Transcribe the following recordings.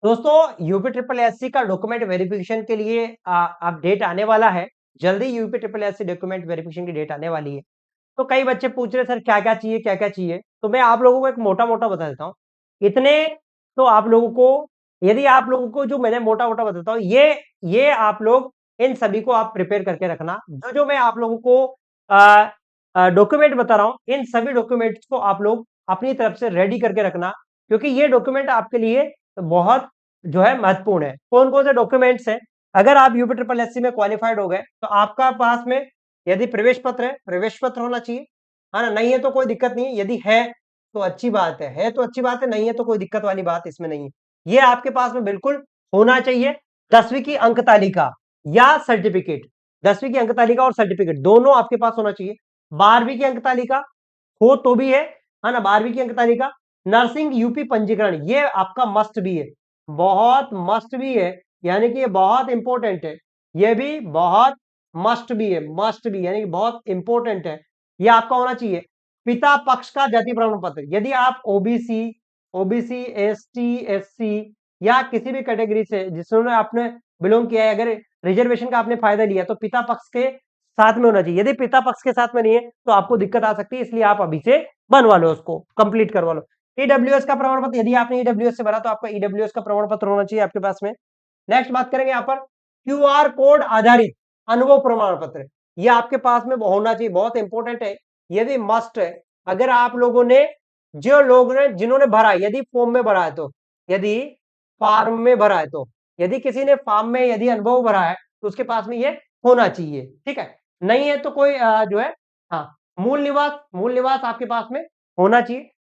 दोस्तों UP triple SC का document verification के लिए अपडेट आने वाला है। जल्दी UP triple SC document verification की डेट आने वाली है। तो कई बच्चे पूछ रहे सर क्या क्या चाहिए, क्या क्या चाहिए। तो मैं आप लोगों को एक मोटा मोटा बता देता हूँ इतने। तो आप लोगों को, यदि आप लोगों को जो मैंने मोटा मोटा बताता हूँ, ये आप लोग इन सभी को आप प्रिपेयर करके रखना। जो जो मैं आप लोगों को डॉक्यूमेंट बता रहा हूँ, इन सभी डॉक्यूमेंट्स को आप लोग अपनी तरफ से रेडी करके रखना, क्योंकि ये डॉक्यूमेंट आपके लिए बहुत जो है महत्वपूर्ण है। कौन कौन से डॉक्यूमेंट्स हैं? अगर आप यूपी ट्रिपल एससी में क्वालिफाइड हो गए तो आपका पास में यदि प्रवेश पत्र है, प्रवेश पत्र होना चाहिए, है ना। नहीं है तो कोई दिक्कत नहीं है, यदि है तो अच्छी बात है तो अच्छी बात है, नहीं है तो कोई दिक्कत वाली बात इसमें नहीं है। ये आपके पास में बिल्कुल होना चाहिए। 10वीं की अंक तालिका या सर्टिफिकेट, 10वीं की अंक तालिका और सर्टिफिकेट दोनों आपके पास होना चाहिए। 12वीं की अंक तालिका हो तो भी है ना। 12वीं की अंक तालिका, नर्सिंग यूपी पंजीकरण, ये आपका मस्ट भी है, बहुत मस्ट भी है, यानी कि ये बहुत इंपॉर्टेंट है। ये भी बहुत मस्ट भी है, मस्ट भी यानी कि बहुत इंपॉर्टेंट है। ये आपका होना चाहिए। पिता पक्ष का जाति प्रमाण पत्र, यदि आप ओबीसी, ओबीसी एसटी एससी या किसी भी कैटेगरी से जिसमें आपने बिलोंग किया है, अगर रिजर्वेशन का आपने फायदा लिया तो पिता पक्ष के साथ में होना चाहिए। यदि पिता पक्ष के साथ में नहीं है तो आपको दिक्कत आ सकती है, इसलिए आप अभी से बनवा लो, उसको कंप्लीट करवा लो। ईडब्ल्यूएस का प्रमाण पत्र, यदि आपने ईडब्ल्यूएस से भरा तो आपका ईडब्ल्यूएस का प्रमाण पत्र होना चाहिए आपके पास में। नेक्स्ट बात करेंगे यहाँ पर क्यूआर कोड आधारित अनुभव प्रमाण पत्र, ये आपके पास में होना चाहिए, बहुत इंपॉर्टेंट है, ये भी मस्ट है। अगर आप लोगों ने, जो लोग ने जिन्होंने भरा, यदि फॉर्म में भरा है तो, यदि फॉर्म में भरा है तो, यदि किसी ने फॉर्म में यदि अनुभव भरा है तो उसके पास में ये होना चाहिए, ठीक है। नहीं है तो कोई जो है, हाँ, मूल निवास आपके पास में होना चाहिए।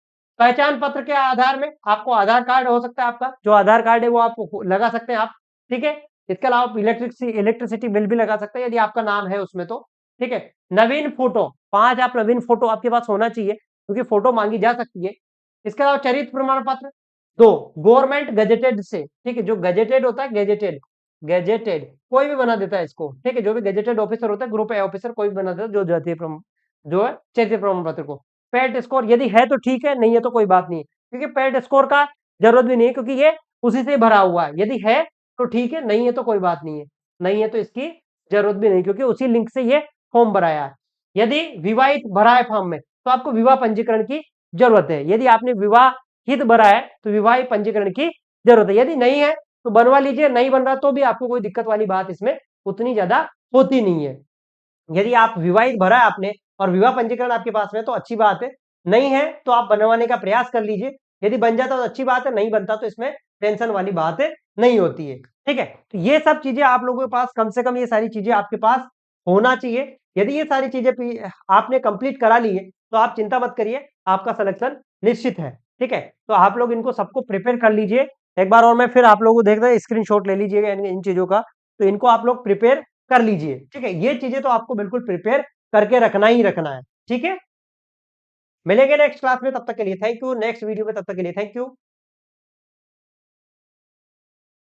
पहचान पत्र के आधार में आपको आधार कार्ड हो सकता है, आपका जो आधार कार्ड है वो आप लगा सकते हैं आप, ठीक है। इसके अलावा आप इलेक्ट्रिसिटी बिल भी लगा सकते हैं यदि आपका नाम है उसमें तो, ठीक है। नवीन फोटो, 5 आप नवीन फोटो आपके पास होना चाहिए, क्योंकि फोटो मांगी जा सकती है। इसके अलावा चरित्र प्रमाण पत्र 2 गवर्नमेंट गजेटेड से, ठीक है। जो गजेटेड होता है, गजेटेड, गजेटेड कोई भी बना देता है इसको, ठीक है। जो भी गजेटेड ऑफिसर होता है, ग्रुप ए ऑफिसर कोई भी बना देता है, जो जातीय जो है चरित्र प्रमाण पत्र को। पेट स्कोर यदि है तो ठीक है, नहीं है तो कोई बात नहीं है, क्योंकि पेट स्कोर का जरूरत भी नहीं है, क्योंकि ये उसी से भरा हुआ है। यदि है तो ठीक है, नहीं है तो कोई बात नहीं है, नहीं है तो इसकी जरूरत भी नहीं, क्योंकि उसी लिंक से ये फॉर्म भराया है। यदि विवाहित भरा है फॉर्म में तो आपको विवाह पंजीकरण की जरूरत है। यदि आपने विवाहित भरा है तो विवाह पंजीकरण की जरूरत है। यदि नहीं है तो बनवा लीजिए, नहीं बन रहा तो भी आपको कोई दिक्कत वाली बात इसमें उतनी ज्यादा होती नहीं है। यदि आप विवाहित भरा है आपने और विवाह पंजीकरण आपके पास में तो अच्छी बात है, नहीं है तो आप बनवाने का प्रयास कर लीजिए। यदि बन जाता तो अच्छी बात है, नहीं बनता तो इसमें टेंशन वाली बात नहीं होती है, ठीक है। तो ये सब चीजें आप लोगों के पास, कम से कम ये सारी चीजें आपके पास होना चाहिए। यदि ये सारी चीजें आपने कंप्लीट करा ली है तो आप चिंता मत करिए, आपका सिलेक्शन निश्चित है, ठीक है। तो आप लोग इनको सबको प्रिपेयर कर लीजिए एक बार, और मैं फिर आप लोगों को देख रहे हैं स्क्रीनशॉट ले लीजिएगा इन चीजों का, तो इनको आप लोग प्रिपेयर कर लीजिए, ठीक है। ये चीजें तो आपको बिल्कुल प्रिपेयर करके रखना ही रखना है, ठीक है। मिलेंगे नेक्स्ट क्लास में, तब तक के लिए थैंक यू। नेक्स्ट वीडियो में, तब तक के लिए थैंक यू।